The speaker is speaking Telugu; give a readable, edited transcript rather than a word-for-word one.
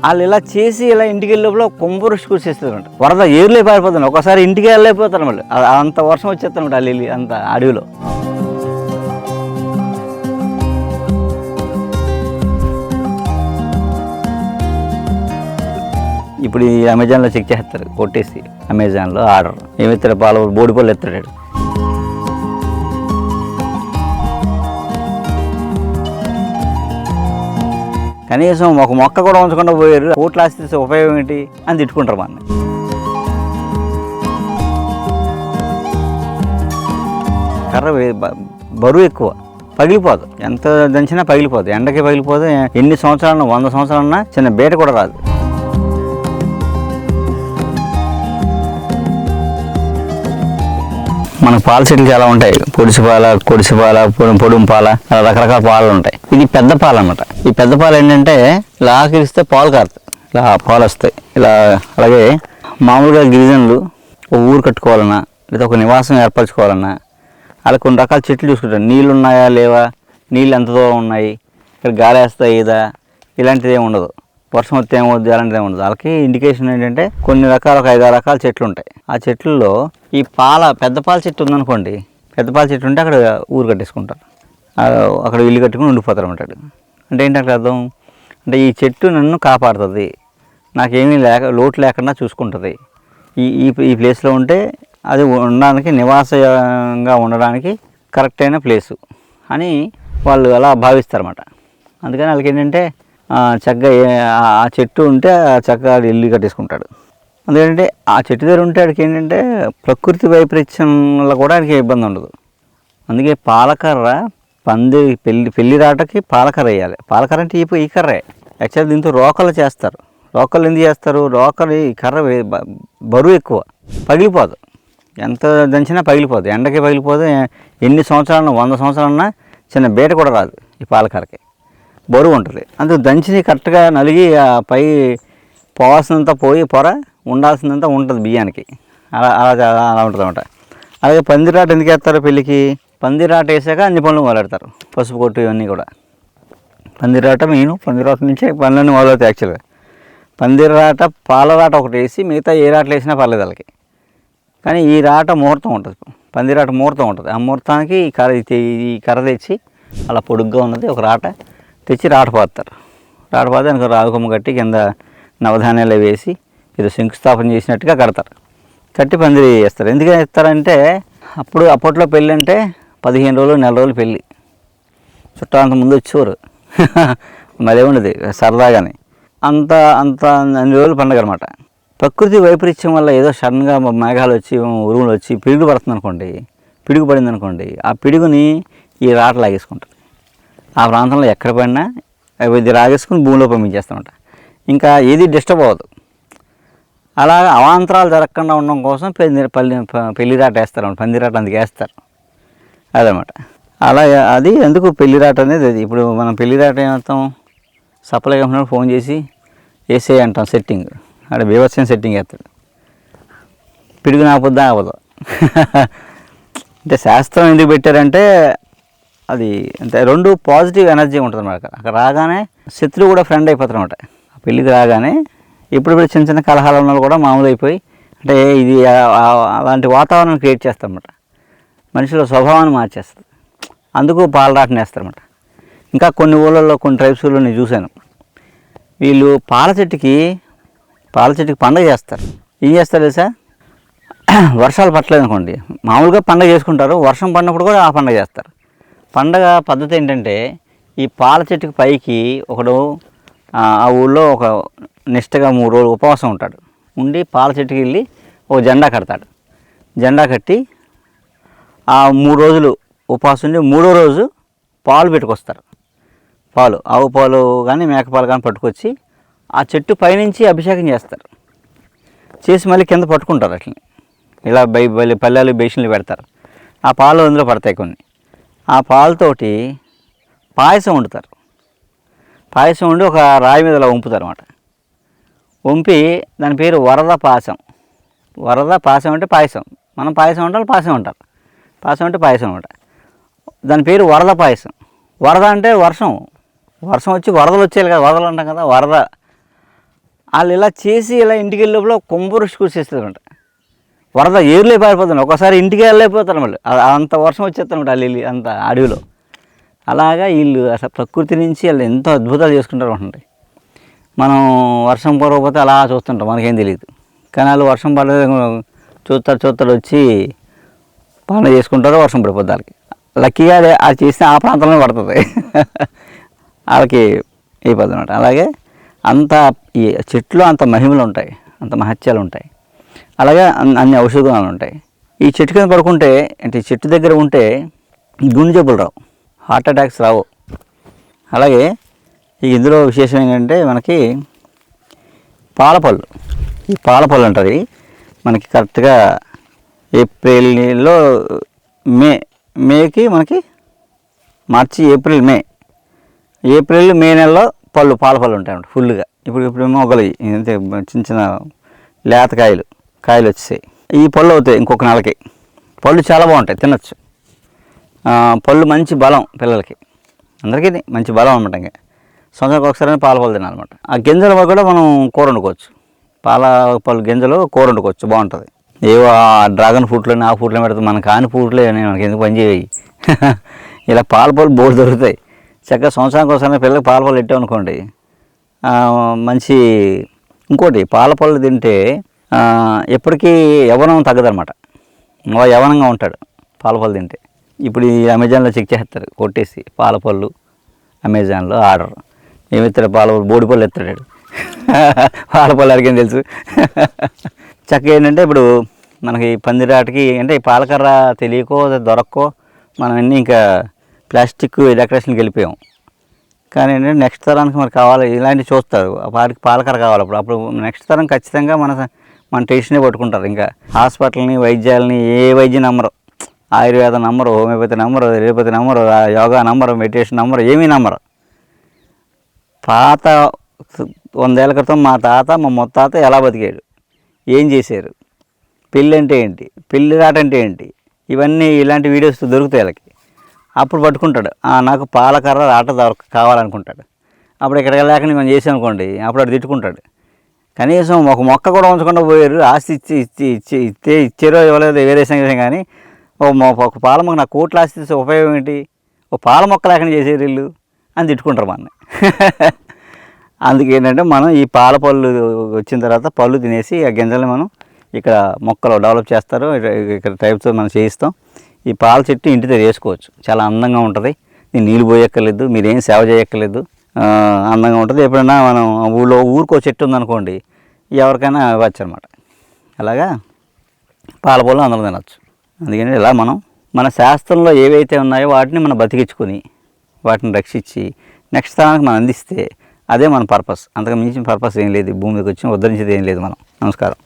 వాళ్ళు ఇలా చేసి ఇలా ఇంటికి వెళ్ళే లోపల కుంభవృష్టి కురిసేస్తారంట. వరద ఏర్లే పారిపోతుంది, ఒకసారి ఇంటికి వెళ్ళలేకపోతారు మళ్ళీ, అంత వర్షం వచ్చేస్తారన్నమాట వాళ్ళు వెళ్ళి అంత అడవిలో. ఇప్పుడు ఈ అమెజాన్లో చెక్ చేస్తారు, కొట్టేసి అమెజాన్లో ఆర్డర్ ఏమిస్తాడు, పాలు బోడిపళ్ళు ఎత్తాడు. కనీసం ఒక మొక్క కూడా ఉంచకుండా పోయారు, కోట్లు ఆస్తి ఉపయోగం ఏంటి అని తిట్టుకుంటారు మన. కర్ర బరువు ఎక్కువ, పగిలిపోదు, ఎంత దంచినా పగిలిపోదు, ఎండకి పగిలిపోదు. ఎన్ని సంవత్సరాలు 100 సంవత్సరాలన్నా చిన్న బేట కూడా రాదు. మనకు పాల చెట్లు చాలా ఉంటాయి, పొడిసిపాల, కొడిసిపాల, పొడుం పాల, అలా రకరకాల పాలు ఉంటాయి. ఇది పెద్ద పాలు అన్నమాట. ఈ పెద్ద పాలు ఏంటంటే ఇలా ఆకలిస్తే పాలు కారుతాయి, ఇలా పాలు వస్తాయి ఇలా. అలాగే మామూలుగా గిరిజనులు ఒక ఊరు కట్టుకోవాలన్నా లేదా ఒక నివాసం ఏర్పరచుకోవాలన్నా అలా కొన్ని రకాల చెట్లు చూసుకుంటారు. నీళ్ళు ఉన్నాయా లేవా, నీళ్ళు ఎంత దూరం ఉన్నాయి, ఇక్కడ గాలి వేస్తాయి ఇదా, ఇలాంటిది ఏమి ఉండదు. వర్షం వస్తే ఏమవుద్ది అలాంటిది ఏమి ఉండదు. వాళ్ళకి ఇండికేషన్ ఏంటంటే కొన్ని రకాల, ఒక 5-6 రకాల చెట్లు ఉంటాయి. ఆ చెట్లలో ఈ పెద్ద పాల చెట్టు ఉందనుకోండి, పెద్ద పాల చెట్టు ఉంటే అక్కడ ఊరు కట్టేసుకుంటారు, అక్కడ ఇల్లు కట్టుకుని ఉండిపోతారు అంటాడు. అంటే ఏంటి అక్కడ అర్థం అంటే ఈ చెట్టు నన్ను కాపాడుతుంది, నాకేమీ లోటు లేకుండా చూసుకుంటుంది, ఈ ప్లేస్లో ఉంటే అది ఉండడానికి, నివాసంగా ఉండడానికి కరెక్ట్ అయిన ప్లేసు అని వాళ్ళు అలా భావిస్తారన్నమాట. అందుకని వాళ్ళకి ఏంటంటే చక్కగా ఆ చెట్టు ఉంటే చక్కగా ఇల్లు కట్టేసుకుంటాడు. అందుకంటే ఆ చెట్టు దగ్గర ఉంటే ఆడికి ఏంటంటే ప్రకృతి వైపరీత్యంలో కూడా ఆడికి ఇబ్బంది ఉండదు. అందుకే పాలకర్ర పెళ్లి రాటకి పాలకర్ర వేయాలి. పాలకర్ర అంటే ఈ కర్రే యాక్చువల్. దీంతో రోకలు చేస్తారు. రోకలు ఎందుకు చేస్తారు, రోకలు ఈ కర్ర బరువు ఎక్కువ, పగిలిపోదు, ఎంత దంచినా పగిలిపోదు, ఎండకి పగిలిపోదు. ఎన్ని సంవత్సరాలన్నా 100 సంవత్సరాలన్నా చిన్న బేట కూడా రాదు ఈ పాలకర్రకి, బరువు ఉంటుంది. అందుకు దంచిని కరెక్ట్గా నలిగి ఆ పై పోవాల్సినంత పోయి పొర ఉండాల్సినంత ఉంటుంది బియ్యానికి, అలా ఉంటుంది అన్నమాట. అలాగే పందిరాట ఎందుకు వేస్తారు పెళ్ళికి, పందిరాట వేసాక అన్ని పనులు మొదలెడతారు, పసుపు కొట్టు ఇవన్నీ కూడా. పందిరాట మెయిన్, పందిరాట నుంచే పనులన్నీ మొదలవుతాయి యాక్చువల్గా. పందిరాట పాలరాట ఒకటి వేసి మిగతా ఏ రాటలు వేసినా పర్లేదు వాళ్ళకి. కానీ ఈ రాట ముహూర్తం ఉంటుంది, పందిరాట ముహూర్తం ఉంటుంది. ఆ ముహూర్తానికి ఈ కర్ర తెచ్చి అలా పొడుగ్గా ఉన్నది ఒక రాట తెచ్చి రాట పోతారు. రాట పోతే దానికి రాగుకొమ్మ కట్టి కింద నవధాన్యాలు వేసి ఏదో శంకుస్థాపన చేసినట్టుగా కడతారు. కట్టి పందిరి వేస్తారు. ఎందుకని వేస్తారంటే అప్పట్లో పెళ్ళి అంటే 15 రోజులు, నెల రోజులు పెళ్ళి, చుట్టాలంత ముందు వచ్చేవారు. మళ్ళీ ఉండదు సరదాగానే, అన్ని రోజులు పండుగ అనమాట. ప్రకృతి వైపరీత్యం వల్ల ఏదో సడన్గా మేఘాలు వచ్చి, ఉరుములు వచ్చి పిడుగు పడుతుంది అనుకోండి, పిడుగు పడింది అనుకోండి, ఆ పిడుగుని ఈ రాట లాగేసుకుంటారు. ఆ ప్రాంతంలో ఎక్కడ పడినా ఇది రాగేసుకుని భూమిలో పంపించేస్తామంట. ఇంకా ఏది డిస్టర్బ్ అవ్వదు. అలా అవాంతరాలు జరగకుండా ఉండడం కోసం పెళ్లిరాట వేస్తారు, పందిరాట అందుకు వేస్తారు అదనమాట. అలా అది ఎందుకు పెళ్లిరాట అనేది అది. ఇప్పుడు మనం పెళ్లిరాట ఏమవుతాం, సప్లై కంపెనీ ఫోన్ చేసి వేసే అంటాం సెట్టింగ్, అక్కడ బీభత్సం సెట్టింగ్ వేస్తాడు, పిడుగు నాపొద్దా అవ్వదు. అంటే శాస్త్రం ఎందుకు పెట్టారంటే అది అంటే 2 పాజిటివ్ ఎనర్జీ ఉంటుంది అన్నమాట. అక్కడ రాగానే శత్రువు కూడా ఫ్రెండ్ అయిపోతారు అన్నమాట. పెళ్ళికి రాగానే ఇప్పుడు చిన్న చిన్న కలహాలు ఉన్నది కూడా మామూలు అయిపోయి, అంటే ఇది అలాంటి వాతావరణం క్రియేట్ చేస్తారన్నమాట, మనుషుల స్వభావాన్ని మార్చేస్తుంది. అందుకు పాలరాటని వేస్తారన్నమాట. ఇంకా కొన్ని ఊళ్ళల్లో, కొన్ని ట్రైబ్స్లో నేను చూశాను, వీళ్ళు పాల చెట్టుకి పండగ చేస్తారు. ఏం చేస్తారు తెలుసా, వర్షాలు పట్టలేదు అనుకోండి, మామూలుగా పండగ చేసుకుంటారు, వర్షం పడినప్పుడు కూడా ఆ పండగ చేస్తారు. పండగ పద్ధతి ఏంటంటే ఈ పాల చెట్టుకి పైకి ఒకడు ఆ ఊళ్ళో ఒక నిష్టగా 3 రోజులు ఉపవాసం ఉంటాడు. ఉండి పాల చెట్టుకి వెళ్ళి ఒక జెండా కడతాడు. జెండా కట్టి ఆ 3 రోజులు ఉపవాసం ఉండి 3వ రోజు పాలు పెట్టుకొస్తారు. ఆవు పాలు కానీ మేకపాలు కానీ పట్టుకొచ్చి ఆ చెట్టు పైనుంచి అభిషేకం చేస్తారు. చేసి మళ్ళీ కింద పట్టుకుంటారు. అట్లని ఇలా పల్లెలు బేషన్లు పెడతారు. ఆ పాలు అందులో పడతాయి కొన్ని. ఆ పాలతోటి పాయసం వండుతారు. పాయసం వండి ఒక రాయి మీద అలా వంపుతారు అన్నమాట. వంపి దాని పేరు వరద పాయసం. వరద పాయసం అంటే పాయసం, మనం పాయసం అంటారు, పాయసం అంటారు. పాయసం అంటే పాయసం అనమాట. దాని పేరు వరద పాయసం. వరద అంటే వర్షం వచ్చి వరదలు వచ్చేయాలి కదా, వరదలు అంటాం కదా, వరద వాళ్ళు ఇలా చేసి ఇలా ఇంటికి వెళ్ళే లోపల కుంభవృష్టి కురిసేస్తుంది అనమాట. వరద ఏరులే పారిపోతుంది, ఒకసారి ఇంటికి వెళ్ళలేకపోతారు మళ్ళీ, అంత వర్షం వచ్చేస్తారనమాట వాళ్ళు వెళ్ళి అంత అడవిలో. అలాగా వీళ్ళు అసలు ప్రకృతి నుంచి వాళ్ళు ఎంతో అద్భుతాలు చేసుకుంటారు ఉంటుంది. మనం వర్షం పడకపోతే అలా చూస్తుంటాం, మనకేం తెలియదు. కానీ వాళ్ళు వర్షం పడలేదు చూస్తారు వచ్చి పనులు చేసుకుంటారు, వర్షం పడిపోద్ది వాళ్ళకి. లక్కీగా అది చేసిన ఆ ప్రాంతంలో పడుతుంది వాళ్ళకి అయిపోద్ది అనమాట. అలాగే అంత ఈ చెట్లు అంత మహిమలు ఉంటాయి, అంత మహత్యాలు ఉంటాయి. అలాగే అన్ని ఔషధ గుణాలు ఉంటాయి. ఈ చెట్టు కింద పడుకుంటే అంటే ఈ చెట్టు దగ్గర ఉంటే గుండె జబ్బులు రావు, హార్ట్ అటాక్స్ రావు. అలాగే ఇందులో విశేషం ఏంటంటే మనకి పాలపళ్ళు, ఈ పాలపళ్ళు అంటారు. మనకి కరెక్ట్గా ఏప్రిల్లో మేకి మనకి మార్చి ఏప్రిల్ మే నెలలో పాలపళ్ళు ఉంటాయి ఫుల్గా. ఇప్పుడు మొగ్గలు ఇంతే చిన్న చిన్న లేత కాయలు వచ్చేసాయి. ఈ పళ్ళు అవుతాయి ఇంకొక నెలకి. పళ్ళు చాలా బాగుంటాయి, తినచ్చు. పళ్ళు మంచి బలం పిల్లలకి, అందరికీ మంచి బలం అనమాట. ఇంకా సంవత్సరానికి ఒకసారి పాలపళ్ళు తినాలన్నమాట. ఆ గింజలు కూడా మనం కూర వండుకోవచ్చు, పళ్ళు గింజలు కూర వండుకోవచ్చు, బాగుంటుంది. ఏవో డ్రాగన్ ఫ్రూట్లని ఆ ఫ్రూట్లని పెడతాం, మనకు కాని ఫ్రూట్లే మనకి ఎందుకు పనిచేయాలి. ఇలా పాలపళ్ళు బోర్డు దొరుకుతాయి. చక్కగా సంవత్సరానికి ఒకసారి పిల్లలకి పాలపళ్ళు పెట్టామనుకోండి మంచి. ఇంకోటి పాలపళ్ళు తింటే ఎప్పటికీ యవ్వనం తగ్గదనమాట, యవ్వనంగా ఉంటాడు పాలపళ్ళు తింటే. ఇప్పుడు ఈ అమెజాన్లో చెక్ చేస్తారు, కొట్టేసి పాలపళ్ళు అమెజాన్లో ఆర్డర్ ఏమిస్తాడు, పాలపళ్ళు బోడిపళ్ళు ఎత్తాడు పాలపళ్ళు అడిగేం తెలుసు. చక్కగా ఏంటంటే ఇప్పుడు మనకి పందిరాటికి అంటే ఈ పాలకర్ర తెలియకో దొరక్కో మనం అన్నీ ఇంకా ప్లాస్టిక్ డెకరేషన్కి వెళ్ళిపోయాం. కానీ ఏంటంటే నెక్స్ట్ తరానికి మనకు కావాలి, ఇలాంటివి చూస్తారు, వాటికి పాలకర్ర కావాలి. అప్పుడు నెక్స్ట్ తరం ఖచ్చితంగా మన టేస్ట్నే పట్టుకుంటారు. ఇంకా హాస్పిటల్ని వైద్యాలని ఏ వైద్యం నమ్మరు, ఆయుర్వేద నమ్మరు, హోమియోపతి నమ్మరు, రేపతి నమ్మరు, యోగా నమ్మరు, మెడిటేషన్ నమ్మరు, ఏమీ నమ్మరు. పాత 100 ఏళ్ళ క్రితం మా ముత్తాత ఎలా బతికాడు, ఏం చేశారు, పెళ్ళి అంటే ఏంటి, పెళ్ళి రాట అంటే ఏంటి, ఇవన్నీ ఇలాంటి వీడియోస్ దొరుకుతాయి వాళ్ళకి. అప్పుడు పట్టుకుంటాడు, నాకు పాలకర్ర రాట కావాలనుకుంటాడు. అప్పుడు ఇక్కడికి వెళ్ళాక మనం చేసాం అనుకోండి, అప్పుడు అటు తిట్టుకుంటాడు. కనీసం ఒక మొక్క కూడా ఉంచకుండా పోయారు, ఆస్తి ఇచ్చారో ఇవ్వలేదో వేరే సంగతి. కానీ ఒక పాల మొక్క నాకు కోట్లు ఆస్తి ఇస్తే ఉపయోగం ఏంటి, ఒక పాల మొక్క లేకుండా చేసేది వీళ్ళు అని తిట్టుకుంటారు మనని. అందుకేంటంటే మనం ఈ పాల పళ్ళు వచ్చిన తర్వాత పళ్ళు తినేసి ఆ గింజల్ని మనం ఇక్కడ మొక్కలు డెవలప్ చేస్తారు, ఇక్కడ టైప్స్ మనం చేయిస్తాం. ఈ పాల చెట్టు ఇంటి దగ్గర వేసుకోవచ్చు, చాలా అందంగా ఉంటుంది. నీళ్ళు పోయక్కర్లేదు, మీరేం సేవ చేయక్కర్లేదు, అందంగా ఉంటుంది. ఎప్పుడైనా మనం ఊరికో చెట్టు ఉందనుకోండి, ఎవరికైనా ఇవ్వచ్చు అనమాట. అలాగా పాలపళ్ళు అందరం తినచ్చు. అందుకని ఇలా మనం మన శాస్త్రంలో ఏవైతే ఉన్నాయో వాటిని మనం బతికించుకొని వాటిని రక్షించి నెక్స్ట్ తరానికి మనం అందిస్తే అదే మన పర్పస్. అంతకు మించిన పర్పస్ ఏం లేదు, భూమికి వచ్చి ఉద్ధరించేది ఏం లేదు మనం. నమస్కారం.